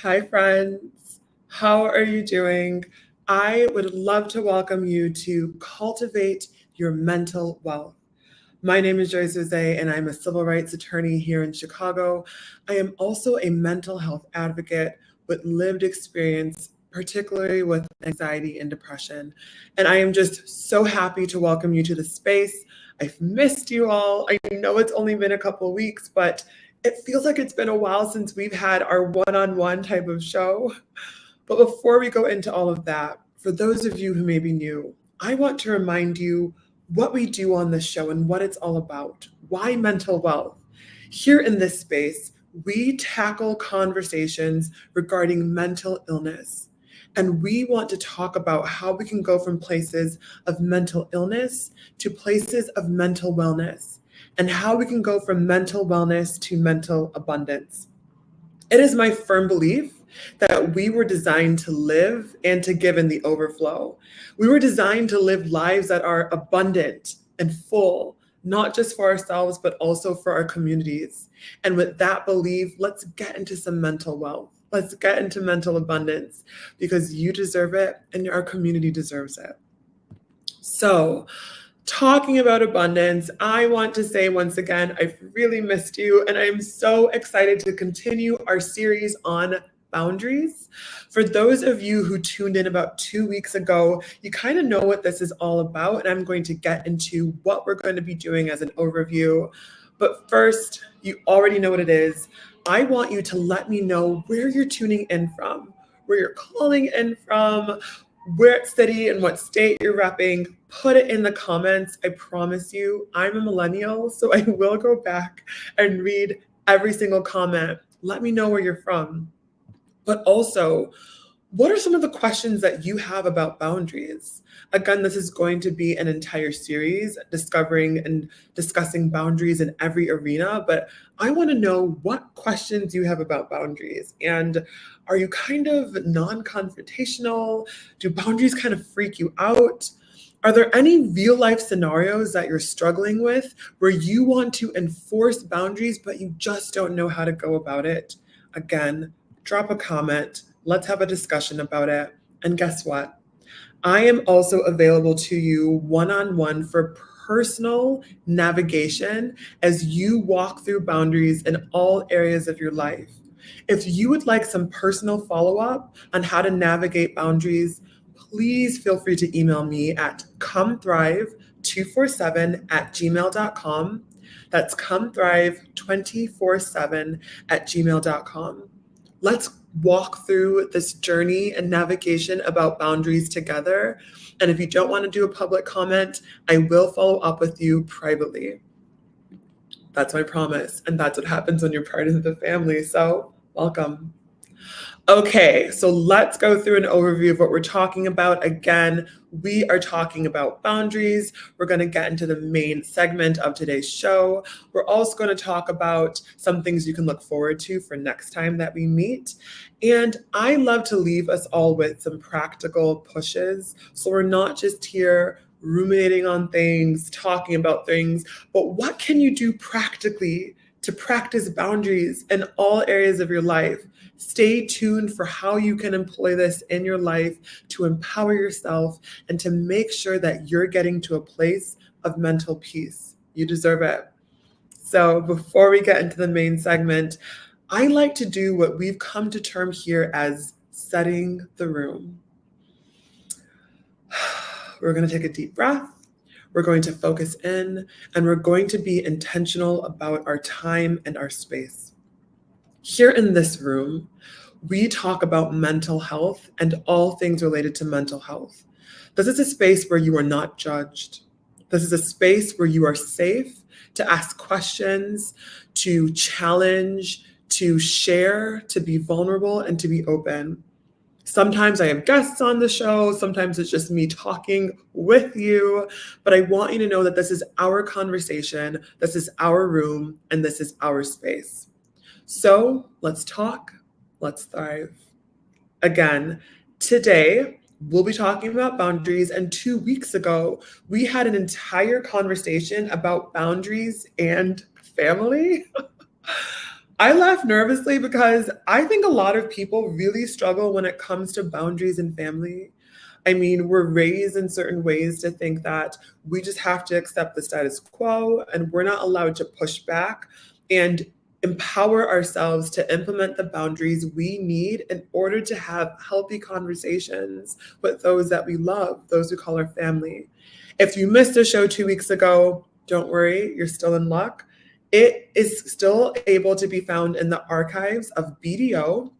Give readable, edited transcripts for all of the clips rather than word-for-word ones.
Hi, friends. How are you doing? I would love to welcome you to Cultivate Your Mental Wealth. My name is Joyce Ozeh, and I'm a civil rights attorney here in Chicago. I am also a mental health advocate with lived experience, particularly with anxiety and depression. And I am just so happy to welcome you to the space. I've missed you all. I know it's only been a couple of weeks, but it feels like it's been a while since we've had our one-on-one type of show. But before we go into all of that, for those of you who may be new, I want to remind you what we do on this show and what it's all about. Why mental wealth? Here in this space, we tackle conversations regarding mental illness. And we want to talk about how we can go from places of mental illness to places of mental wellness, and how we can go from mental wellness to mental abundance. It is my firm belief that we were designed to live and to give in the overflow. We were designed to live lives that are abundant and full, not just for ourselves, but also for our communities. And with that belief, let's get into some mental wealth. Let's get into mental abundance because you deserve it and our community deserves it. So, talking about abundance, I want to say once again, I've really missed you, and I'm so excited to continue our series on boundaries. For those of you who tuned in about 2 weeks ago, you kind of know what this is all about, and I'm going to get into what we're going to be doing as an overview. But first, you already know what it is. I want you to let me know where you're tuning in from, where you're calling in from, where city and what state you're repping. Put it in the comments. I promise you, I'm a millennial, so I will go back and read every single comment. Let me know where you're from. But also, what are some of the questions that you have about boundaries? Again, this is going to be an entire series discovering and discussing boundaries in every arena, but I want to know what questions you have about boundaries. And are you kind of non-confrontational? Do boundaries kind of freak you out? Are there any real life scenarios that you're struggling with where you want to enforce boundaries, but you just don't know how to go about it? Again, drop a comment. Let's have a discussion about it. And guess what? I am also available to you one-on-one for personal navigation as you walk through boundaries in all areas of your life. If you would like some personal follow-up on how to navigate boundaries, please feel free to email me at comethrive247@gmail.com. That's comethrive247@gmail.com. Let's walk through this journey and navigation about boundaries together. And if you don't want to do a public comment, I will follow up with you privately. That's my promise. And that's what happens when you're part of the family. So welcome. Okay, so let's go through an overview of what we're talking about. Again, we are talking about boundaries. We're going to get into the main segment of today's show. We're also going to talk about some things you can look forward to for next time that we meet. And I love to leave us all with some practical pushes. So we're not just here ruminating on things, talking about things, but what can you do practically to practice boundaries in all areas of your life? Stay tuned for how you can employ this in your life to empower yourself and to make sure that you're getting to a place of mental peace. You deserve it. So before we get into the main segment, I like to do what we've come to term here as setting the room. We're going to take a deep breath. We're going to focus in, and we're going to be intentional about our time and our space. Here in this room, we talk about mental health and all things related to mental health. This is a space where you are not judged. This is a space where you are safe to ask questions, to challenge, to share, to be vulnerable, and to be open. Sometimes I have guests on the show. Sometimes it's just me talking with you. But I want you to know that this is our conversation, this is our room, and this is our space. So let's talk, let's thrive. Again, today we'll be talking about boundaries. And 2 weeks ago, we had an entire conversation about boundaries and family. I laugh nervously because I think a lot of people really struggle when it comes to boundaries in family. I mean, we're raised in certain ways to think that we just have to accept the status quo and we're not allowed to push back and empower ourselves to implement the boundaries we need in order to have healthy conversations with those that we love, those we call our family. If you missed a show 2 weeks ago, don't worry, you're still in luck. It is still able to be found in the archives of BDO.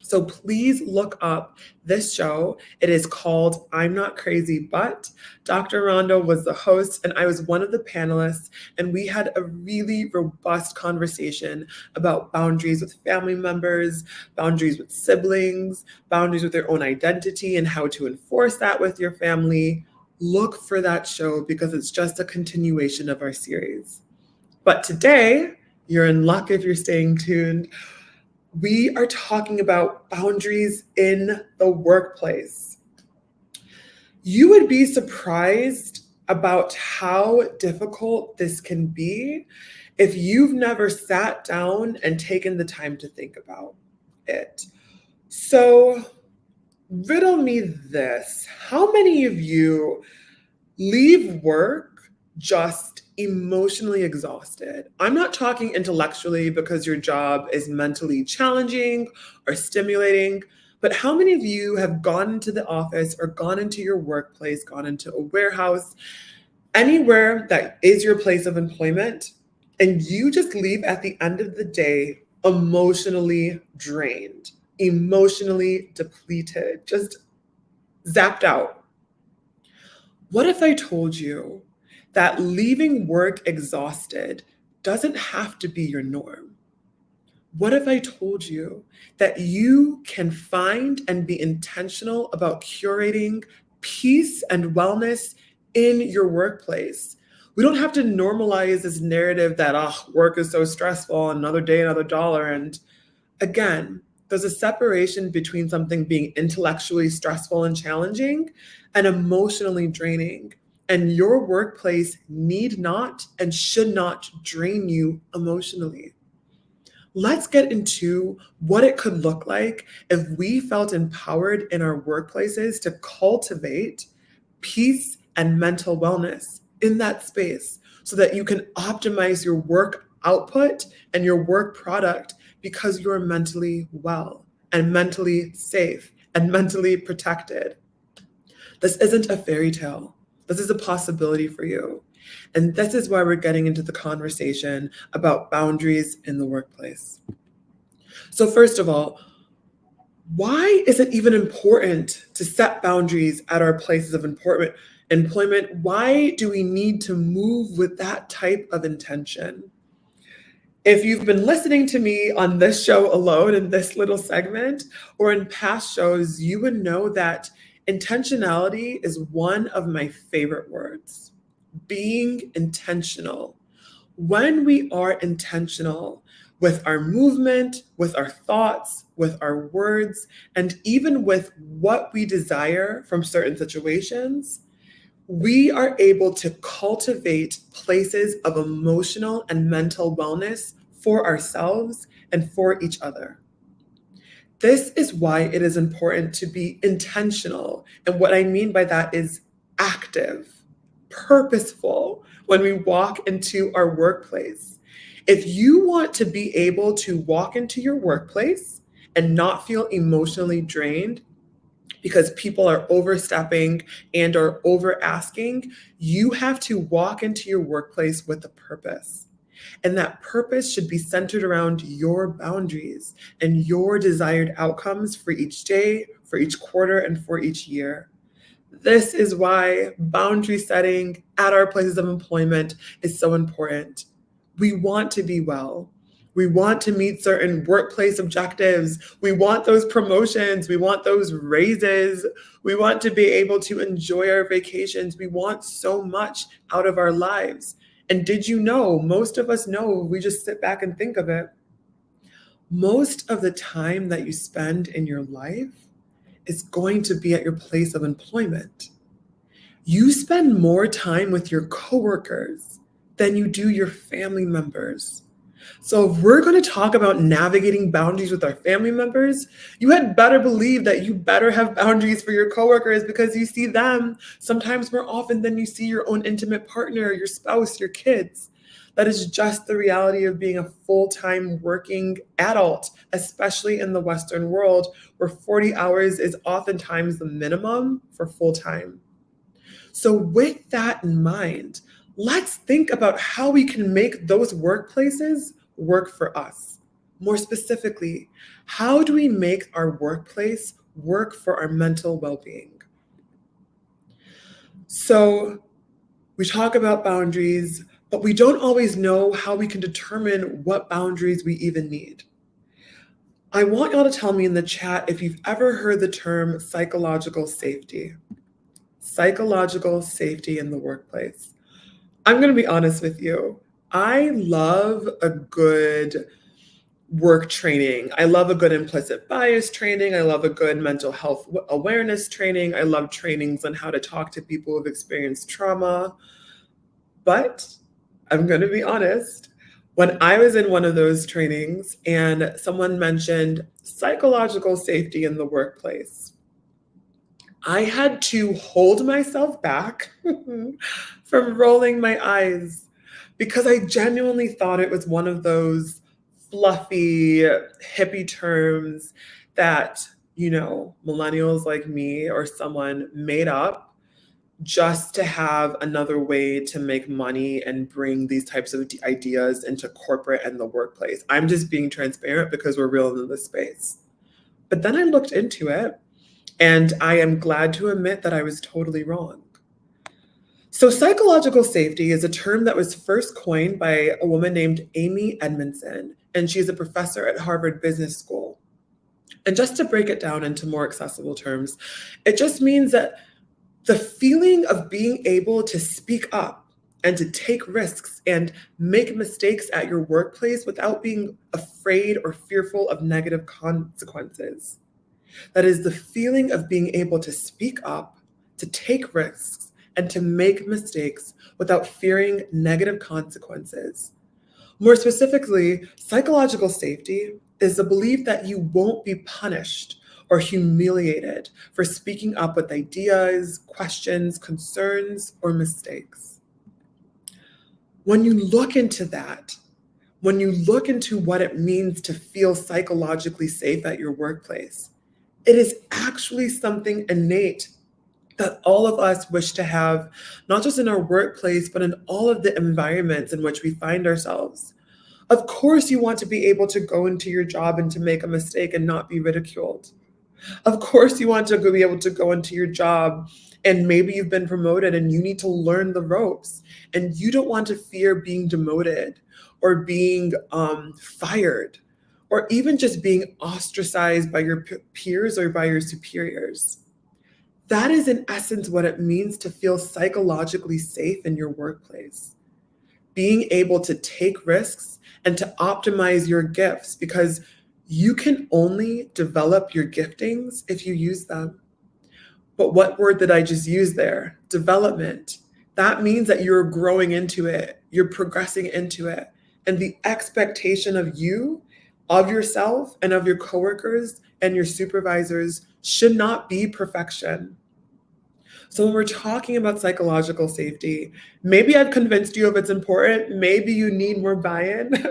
So please look up this show. It is called I'm Not Crazy, But Dr. Rondo was the host, and I was one of the panelists. And we had a really robust conversation about boundaries with family members, boundaries with siblings, boundaries with their own identity, and how to enforce that with your family. Look for that show because it's just a continuation of our series. But today, you're in luck if you're staying tuned. We are talking about boundaries in the workplace. You would be surprised about how difficult this can be if you've never sat down and taken the time to think about it. So, riddle me this. How many of you leave work just emotionally exhausted? I'm not talking intellectually because your job is mentally challenging or stimulating, but how many of you have gone into the office or gone into your workplace, gone into a warehouse, anywhere that is your place of employment, and you just leave at the end of the day emotionally drained, emotionally depleted, just zapped out? What if I told you that leaving work exhausted doesn't have to be your norm? What if I told you that you can find and be intentional about curating peace and wellness in your workplace? We don't have to normalize this narrative that, oh, work is so stressful, another day, another dollar. And again, there's a separation between something being intellectually stressful and challenging and emotionally draining. And your workplace need not and should not drain you emotionally. Let's get into what it could look like if we felt empowered in our workplaces to cultivate peace and mental wellness in that space so that you can optimize your work output and your work product because you're mentally well and mentally safe and mentally protected. This isn't a fairy tale. This is a possibility for you. And this is why we're getting into the conversation about boundaries in the workplace. So first of all, why is it even important to set boundaries at our places of employment? Why do we need to move with that type of intention? If you've been listening to me on this show alone in this little segment or in past shows, you would know that intentionality is one of my favorite words. Being intentional. When we are intentional with our movement, with our thoughts, with our words, and even with what we desire from certain situations, we are able to cultivate places of emotional and mental wellness for ourselves and for each other. This is why it is important to be intentional. And what I mean by that is active, purposeful when we walk into our workplace. If you want to be able to walk into your workplace and not feel emotionally drained because people are overstepping and are over asking, you have to walk into your workplace with a purpose. And that purpose should be centered around your boundaries and your desired outcomes for each day, for each quarter, and for each year. This is why boundary setting at our places of employment is so important. We want to be well. We want to meet certain workplace objectives. We want those promotions. We want those raises. We want to be able to enjoy our vacations. We want so much out of our lives. And did you know, most of us know, we just sit back and think of it. Most of the time that you spend in your life is going to be at your place of employment. You spend more time with your coworkers than you do your family members. So, if we're going to talk about navigating boundaries with our family members, you had better believe that you better have boundaries for your coworkers because you see them sometimes more often than you see your own intimate partner, your spouse, your kids. That is just the reality of being a full time working adult, especially in the Western world, where 40 hours is oftentimes the minimum for full time. So, with that in mind, let's think about how we can make those workplaces work for us. More specifically, how do we make our workplace work for our mental well being? So, we talk about boundaries, but we don't always know how we can determine what boundaries we even need. I want y'all to tell me in the chat if you've ever heard the term psychological safety. Psychological safety in the workplace. I'm going to be honest with you. I love a good work training. I love a good implicit bias training. I love a good mental health awareness training. I love trainings on how to talk to people who've experienced trauma. But I'm going to be honest. When I was in one of those trainings and someone mentioned psychological safety in the workplace, I had to hold myself back from rolling my eyes because I genuinely thought it was one of those fluffy, hippie terms that, millennials like me or someone made up just to have another way to make money and bring these types of ideas into corporate and the workplace. I'm just being transparent because we're real in this space. But then I looked into it and I am glad to admit that I was totally wrong. So, psychological safety is a term that was first coined by a woman named Amy Edmondson, and she's a professor at Harvard Business School. And just to break it down into more accessible terms, it just means that the feeling of being able to speak up and to take risks and make mistakes at your workplace without being afraid or fearful of negative consequences. That is the feeling of being able to speak up, to take risks, and to make mistakes without fearing negative consequences. More specifically, psychological safety is the belief that you won't be punished or humiliated for speaking up with ideas, questions, concerns, or mistakes. When you look into that, when you look into what it means to feel psychologically safe at your workplace, it is actually something innate that all of us wish to have, not just in our workplace, but in all of the environments in which we find ourselves. Of course, you want to be able to go into your job and to make a mistake and not be ridiculed. Of course, you want to be able to go into your job and maybe you've been promoted and you need to learn the ropes and you don't want to fear being demoted or being fired or even just being ostracized by your peers or by your superiors. That is, in essence, what it means to feel psychologically safe in your workplace. Being able to take risks and to optimize your gifts because you can only develop your giftings if you use them. But what word did I just use there? Development. That means that you're growing into it, you're progressing into it. And the expectation of you, of yourself, and of your coworkers and your supervisors should not be perfection. So when we're talking about psychological safety, maybe I've convinced you if it's important, maybe you need more buy-in.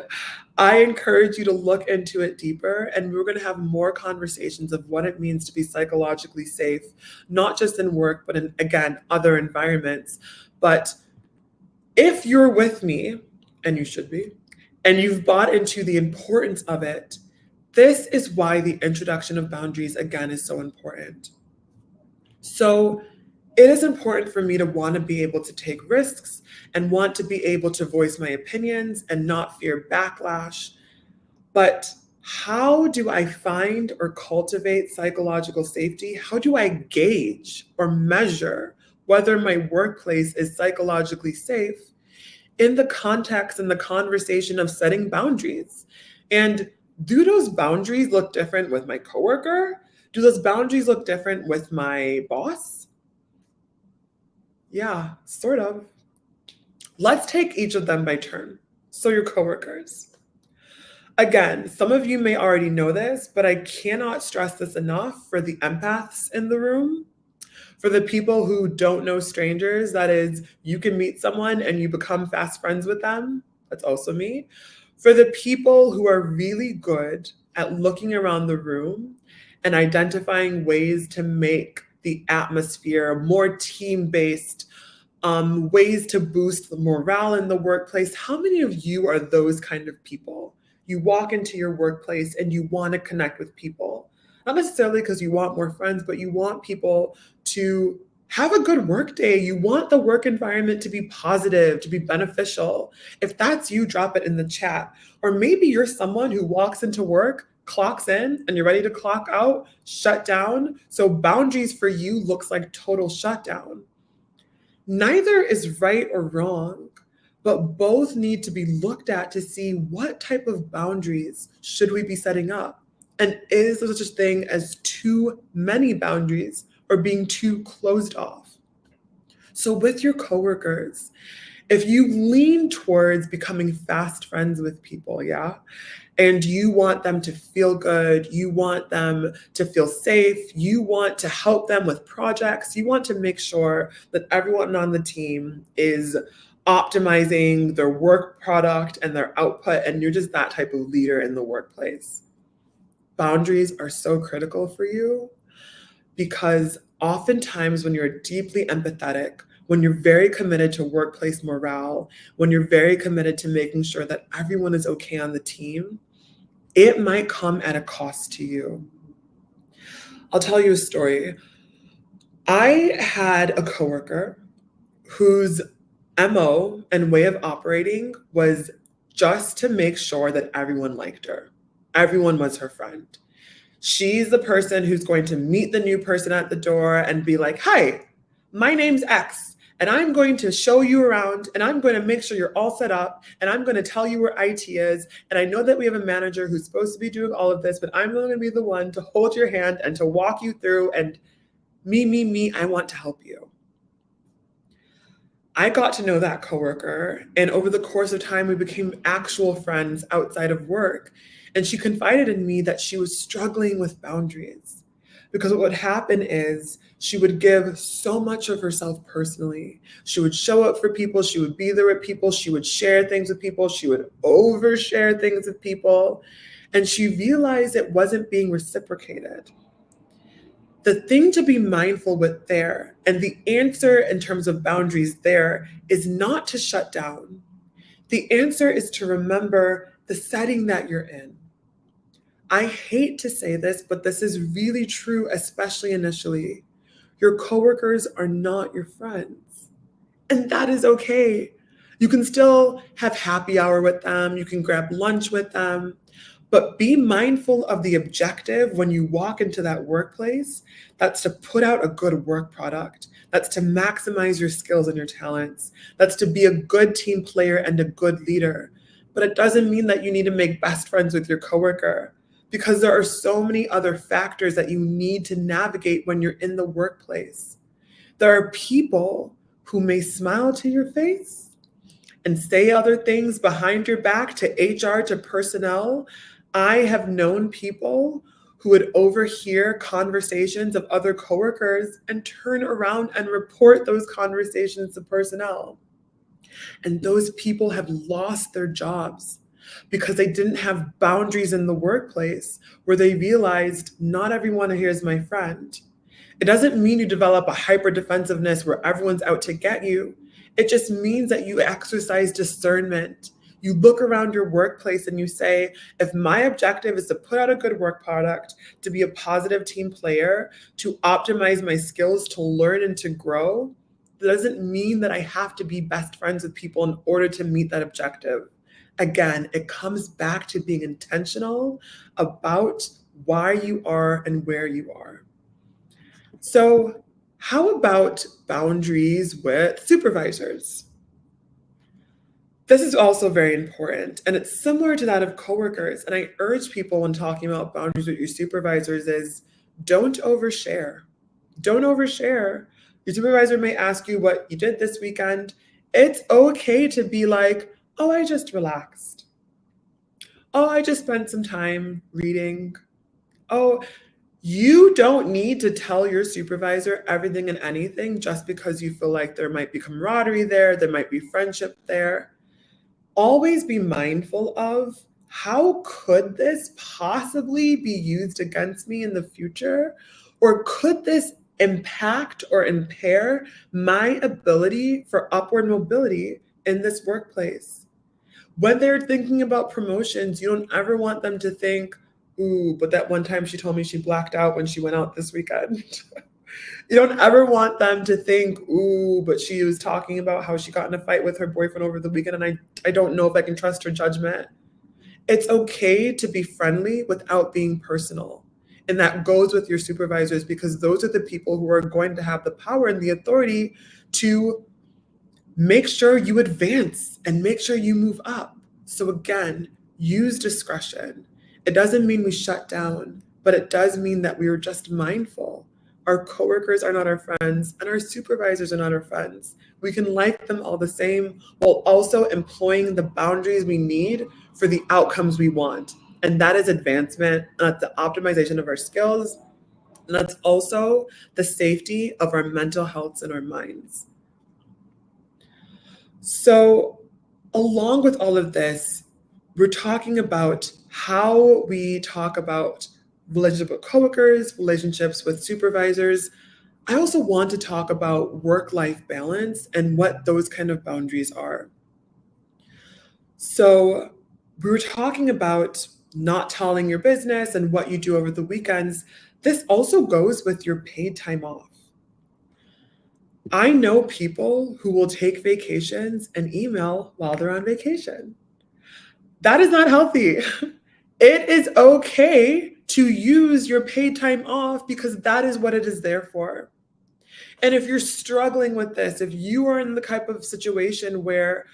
I encourage you to look into it deeper, and we're going to have more conversations of what it means to be psychologically safe, not just in work, but in, again, other environments. But if you're with me, and you should be, and you've bought into the importance of it, this is why the introduction of boundaries, again, is so important. So it is important for me to want to be able to take risks and want to be able to voice my opinions and not fear backlash. But how do I find or cultivate psychological safety? How do I gauge or measure whether my workplace is psychologically safe in the context and the conversation of setting boundaries? And do those boundaries look different with my coworker? Do those boundaries look different with my boss? Yeah, sort of. Let's take each of them by turn. So, your coworkers. Again, some of you may already know this, but I cannot stress this enough for the empaths in the room. For the people who don't know strangers, that is, you can meet someone and you become fast friends with them. That's also me. For the people who are really good at looking around the room and identifying ways to make the atmosphere more team based, ways to boost the morale in the workplace. How many of you are those kind of people? You walk into your workplace and you want to connect with people, not necessarily because you want more friends, but you want people to have a good work day. You want the work environment to be positive, to be beneficial. If that's you, drop it in the chat. Or maybe you're someone who walks into work, clocks in, and you're ready to clock out, shut down. So boundaries for you looks like total shutdown. Neither is right or wrong, but both need to be looked at to see what type of boundaries should we be setting up. And is there such a thing as too many boundaries or being too closed off? So with your coworkers, if you lean towards becoming fast friends with people, yeah, and you want them to feel good, you want them to feel safe, you want to help them with projects, you want to make sure that everyone on the team is optimizing their work product and their output, and you're just that type of leader in the workplace. Boundaries are so critical for you because oftentimes when you're deeply empathetic, when you're very committed to workplace morale, when you're very committed to making sure that everyone is okay on the team, it might come at a cost to you. I'll tell you a story. I had a coworker whose MO and way of operating was just to make sure that everyone liked her. Everyone was her friend. She's the person who's going to meet the new person at the door and be like, "Hi, my name's X, and I'm going to show you around, and I'm going to make sure you're all set up, and I'm going to tell you where IT is. And I know that we have a manager who's supposed to be doing all of this, but I'm going to be the one to hold your hand and to walk you through. And me, I want to help you." I got to know that coworker, and over the course of time, we became actual friends outside of work. And she confided in me that she was struggling with boundaries because what would happen is she would give so much of herself personally. She would show up for people, she would be there with people, she would share things with people, she would overshare things with people, and she realized it wasn't being reciprocated. The thing to be mindful with there, and the answer in terms of boundaries there, is not to shut down. The answer is to remember the setting that you're in. I hate to say this, but this is really true, especially initially. Your coworkers are not your friends, and that is okay. You can still have happy hour with them, you can grab lunch with them, but be mindful of the objective when you walk into that workplace. That's to put out a good work product. That's to maximize your skills and your talents. That's to be a good team player and a good leader. But it doesn't mean that you need to make best friends with your coworker because there are so many other factors that you need to navigate when you're in the workplace. There are people who may smile to your face and say other things behind your back to HR, to personnel. I have known people who would overhear conversations of other coworkers and turn around and report those conversations to personnel. And those people have lost their jobs because they didn't have boundaries in the workplace where they realized not everyone here is my friend. It doesn't mean you develop a hyper defensiveness where everyone's out to get you. It just means that you exercise discernment. You look around your workplace and you say, if my objective is to put out a good work product, to be a positive team player, to optimize my skills, to learn and to grow, that doesn't mean that I have to be best friends with people in order to meet that objective. Again, it comes back to being intentional about why you are and where you are. So, how about boundaries with supervisors? This is also very important, and it's similar to that of coworkers. And I urge people when talking about boundaries with your supervisors is don't overshare. Don't overshare. Your supervisor may ask you what you did this weekend. It's okay to be like, "Oh, I just relaxed." Oh, I just spent some time reading. Oh, you don't need to tell your supervisor everything and anything just because you feel like there might be camaraderie there might be friendship there. Always be mindful of, how could this possibly be used against me in the future? Or could this impact or impair my ability for upward mobility in this workplace? When they're thinking about promotions, you don't ever want them to think, ooh, but that one time she told me she blacked out when she went out this weekend. You don't ever want them to think, ooh, but she was talking about how she got in a fight with her boyfriend over the weekend and I don't know if I can trust her judgment. It's okay to be friendly without being personal. And that goes with your supervisors, because those are the people who are going to have the power and the authority to make sure you advance and make sure you move up. So again, use discretion. It doesn't mean we shut down, but it does mean that we are just mindful. Our coworkers are not our friends, and our supervisors are not our friends. We can like them all the same while also employing the boundaries we need for the outcomes we want. And that is advancement, and that's the optimization of our skills, and that's also the safety of our mental health and our minds. So, along with all of this, we're talking about how we talk about relationships with coworkers, relationships with supervisors. I also want to talk about work-life balance and what those kind of boundaries are. So, we were talking about not telling your business and what you do over the weekends. This also goes with your paid time off. I know people who will take vacations and email while they're on vacation. That is not healthy. It is okay to use your paid time off because that is what it is there for. And if you're struggling with this, if you are in the type of situation where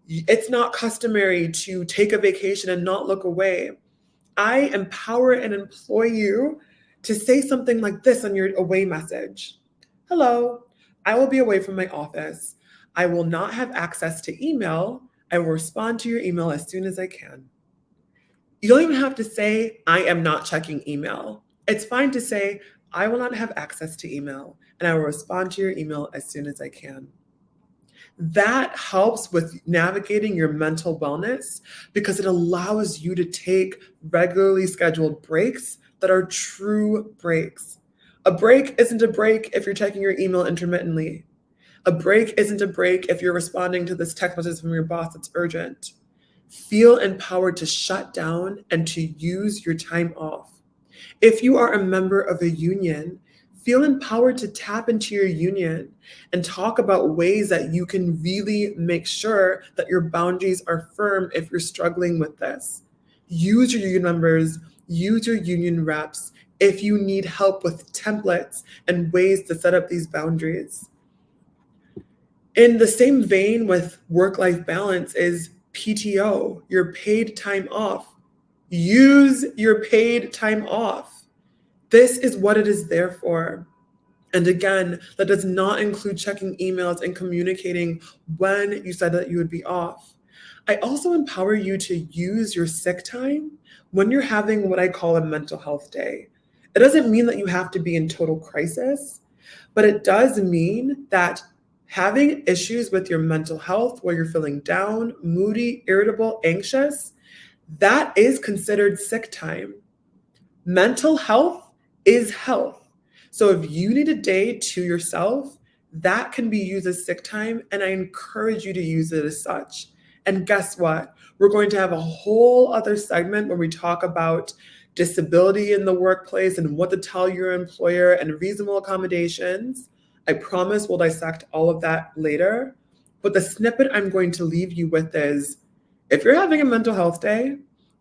it's not customary to take a vacation and not look away, I empower and employ you to say something like this on your away message. Hello, I will be away from my office. I will not have access to email. I will respond to your email as soon as I can. You don't even have to say, I am not checking email. It's fine to say, I will not have access to email, and I will respond to your email as soon as I can. That helps with navigating your mental wellness because it allows you to take regularly scheduled breaks that are true breaks. A break isn't a break if you're checking your email intermittently. A break isn't a break if you're responding to this text message from your boss that's urgent. Feel empowered to shut down and to use your time off. If you are a member of a union, feel empowered to tap into your union and talk about ways that you can really make sure that your boundaries are firm if you're struggling with this. Use your union members, use your union reps if you need help with templates and ways to set up these boundaries. In the same vein with work-life balance is PTO, your paid time off. Use your paid time off. This is what it is there for. And again, that does not include checking emails and communicating when you said that you would be off. I also empower you to use your sick time when you're having what I call a mental health day. It doesn't mean that you have to be in total crisis, but it does mean that having issues with your mental health, where you're feeling down, moody, irritable, anxious, that is considered sick time. Mental health is health. So if you need a day to yourself, that can be used as sick time, and I encourage you to use it as such. And guess what? We're going to have a whole other segment where we talk about disability in the workplace and what to tell your employer and reasonable accommodations. I promise we'll dissect all of that later. But the snippet I'm going to leave you with is, if you're having a mental health day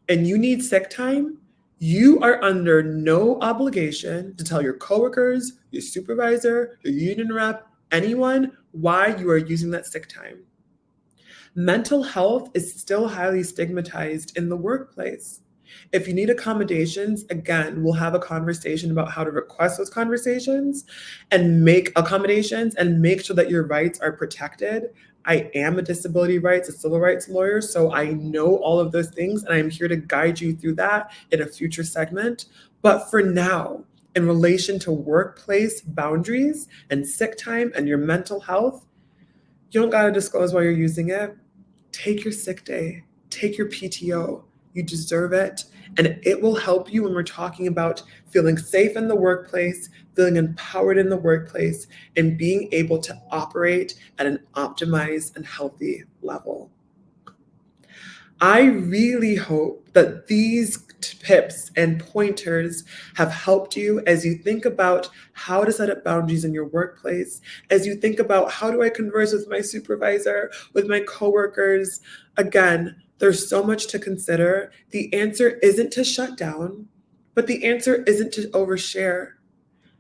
and you need sick time, you are under no obligation to tell your coworkers, your supervisor, your union rep, anyone why you are using that sick time. Mental health is still highly stigmatized in the workplace. If you need accommodations, again, we'll have a conversation about how to request those conversations and make accommodations and make sure that your rights are protected. I am a disability rights, a civil rights lawyer, so I know all of those things, and I'm here to guide you through that in a future segment. But for now, in relation to workplace boundaries and sick time and your mental health, you don't got to disclose why you're using it. Take your sick day, take your PTO. You deserve it. And it will help you when we're talking about feeling safe in the workplace, feeling empowered in the workplace, and being able to operate at an optimized and healthy level. I really hope that these tips and pointers have helped you as you think about how to set up boundaries in your workplace, as you think about how do I converse with my supervisor, with my coworkers. Again, there's so much to consider. The answer isn't to shut down, but the answer isn't to overshare.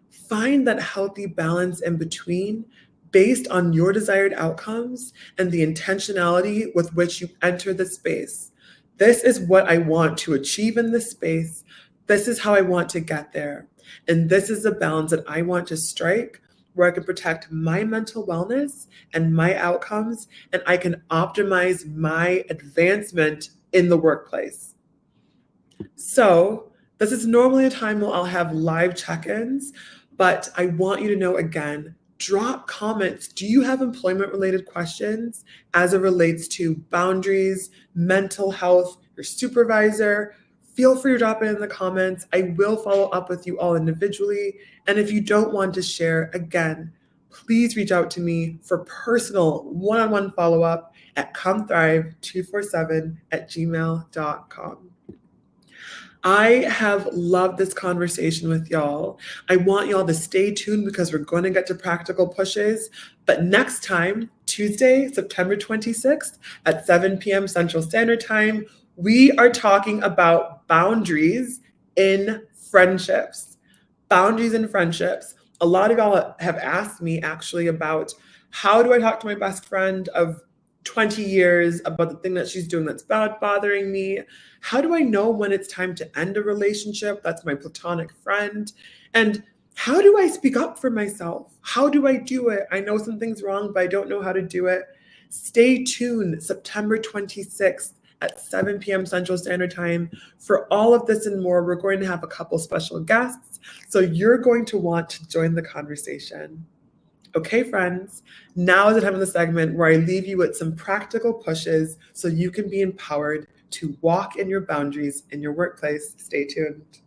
Find that healthy balance in between based on your desired outcomes and the intentionality with which you enter the space. This is what I want to achieve in this space. This is how I want to get there. And this is the balance that I want to strike where I can protect my mental wellness and my outcomes, and I can optimize my advancement in the workplace. So, this is normally a time where I'll have live check-ins, but I want you to know again, drop comments. Do you have employment related questions as it relates to boundaries, mental health, your supervisor? Feel free to drop it in the comments. I will follow up with you all individually. And if you don't want to share, again, please reach out to me for personal one-on-one follow-up at comethrive247@gmail.com. I have loved this conversation with y'all. I want y'all to stay tuned because we're going to get to practical pushes. But next time, Tuesday, September 26th at 7 p.m. Central Standard Time, we are talking about boundaries in friendships. Boundaries in friendships. A lot of y'all have asked me actually about how do I talk to my best friend of 20 years about the thing that she's doing that's bothering me? How do I know when it's time to end a relationship? That's my platonic friend. And how do I speak up for myself? How do I do it? I know something's wrong, but I don't know how to do it. Stay tuned September 26th at 7 p.m. Central Standard Time for all of this and more. We're going to have a couple special guests, so you're going to want to join the conversation. Okay, friends, now is the time of the segment where I leave you with some practical pushes so you can be empowered to walk in your boundaries in your workplace. Stay tuned.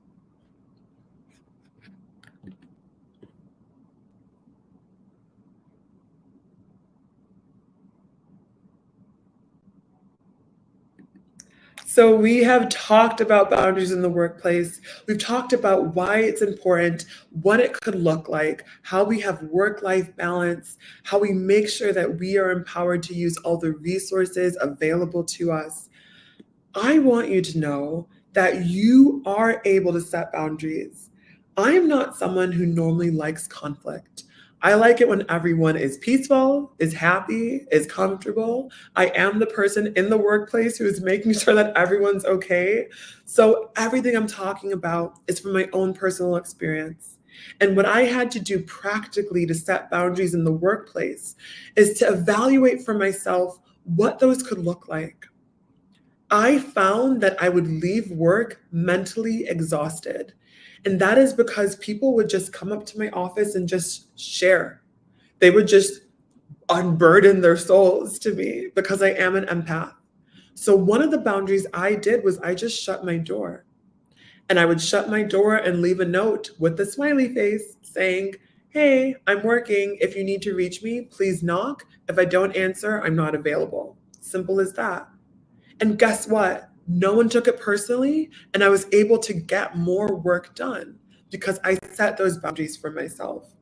So we have talked about boundaries in the workplace. We've talked about why it's important, what it could look like, how we have work-life balance, how we make sure that we are empowered to use all the resources available to us. I want you to know that you are able to set boundaries. I am not someone who normally likes conflict. I like it when everyone is peaceful, is happy, is comfortable. I am the person in the workplace who is making sure that everyone's okay. So everything I'm talking about is from my own personal experience. And what I had to do practically to set boundaries in the workplace is to evaluate for myself what those could look like. I found that I would leave work mentally exhausted. And that is because people would just come up to my office and just share. They would just unburden their souls to me because I am an empath. So one of the boundaries I did was I just shut my door. And I would shut my door and leave a note with a smiley face saying, "Hey, I'm working. If you need to reach me, please knock. If I don't answer, I'm not available." Simple as that. And guess what? No one took it personally, and I was able to get more work done because I set those boundaries for myself.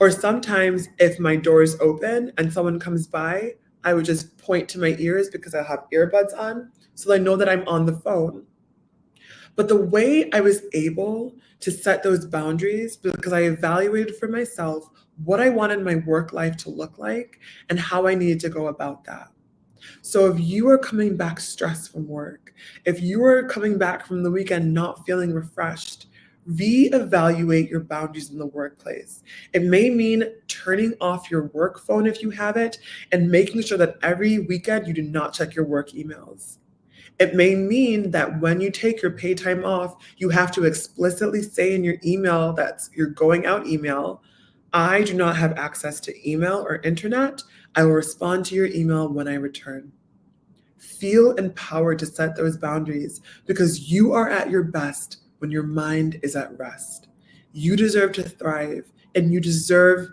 Or sometimes if my door is open and someone comes by, I would just point to my ears because I have earbuds on, so I know that I'm on the phone. But the way I was able to set those boundaries because I evaluated for myself what I wanted my work life to look like and how I needed to go about that. So if you are coming back stressed from work, if you are coming back from the weekend not feeling refreshed, reevaluate your boundaries in the workplace. It may mean turning off your work phone if you have it and making sure that every weekend you do not check your work emails. It may mean that when you take your paid time off, you have to explicitly say in your email, that's your going out email, I do not have access to email or internet. I will respond to your email when I return. Feel empowered to set those boundaries because you are at your best when your mind is at rest. You deserve to thrive and you deserve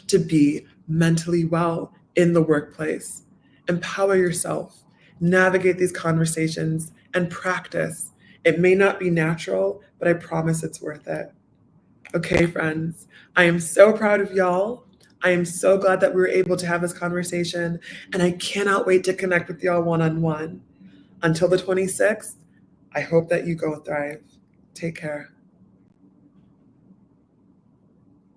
to be mentally well in the workplace. Empower yourself, navigate these conversations, and practice. It may not be natural, but I promise it's worth it. Okay, friends, I am so proud of y'all. I am so glad that we were able to have this conversation, and I cannot wait to connect with y'all one on one. Until the 26th, I hope that you go thrive. Take care.